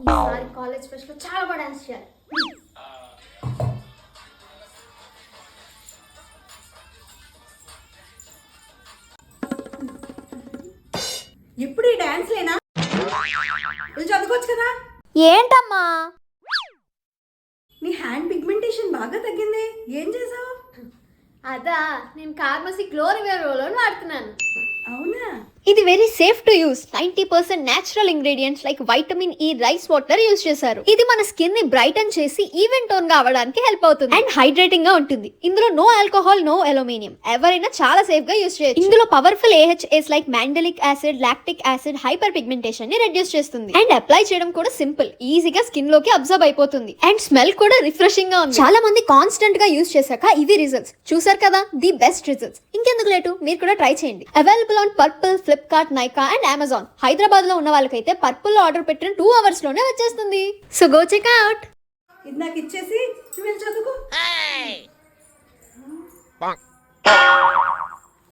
ఈసారి college fest లో చాలా బాగా డాన్స్ చేయాలి. ఇప్పుడు ఈ డాన్స్ లేనా? చదువుకోవచ్చు కదా. ఏంటమ్మా నీ హ్యాండ్ పిగ్మెంటేషన్ బాగా తగ్గింది, ఏం చేసావు? అదా, నేను ఫార్మసీ గ్లోరివేర్ రోల్ వాడుతున్నాను. అవునా? ఇది very safe to use. 90% natural ingredients like vitamin E rice water use చేశారు. ఇది మన స్కిన్ ని బ్రైటన్ చేసి ఈవెన్ టోన్ గా అవడానికి హెల్ప్ అవుతుంది అండ్ హైడ్రేటింగ్ గా ఉంటుంది. ఇందులో నో ఆల్కహాల్, నో అల్యూమినియం. ఎవరైనా చాలా సేఫ్ గా యూస్ చేయొచ్చు. ఇందులో powerful AHAs like mandelic acid, lactic acid hyper pigmentation ని రెడ్యూస్ చేస్తుంది అండ్ అప్లై చేయడం కూడా సింపుల్, ఈజీగా స్కిన్ లోకి అబ్జర్వ్ అయిపోతుంది అండ్ స్మెల్ కూడా రిఫ్రెషింగ్ గా ఉంది. చాలా మంది కాన్స్టెంట్ గా యూస్ చేశాక ఇవి రిజల్ట్స్ చూసారు కదా, ది బెస్ట్ రిజల్ట్స్. ఇంకెందుకు లేటు, మీరు కూడా ట్రై చేయండి. Available on purple, Flipkart, Nykaa and Amazon. Hyderabad లో ఉన్న వాళ్ళకైతే పర్పుల్ లో ఆర్డర్ పెట్టిన 2 hours లోనే వచ్చేస్తుంది. So go check out. ఇది నాకు ఇచ్చేసి నువ్వు వెళ్ళి చదువుకో.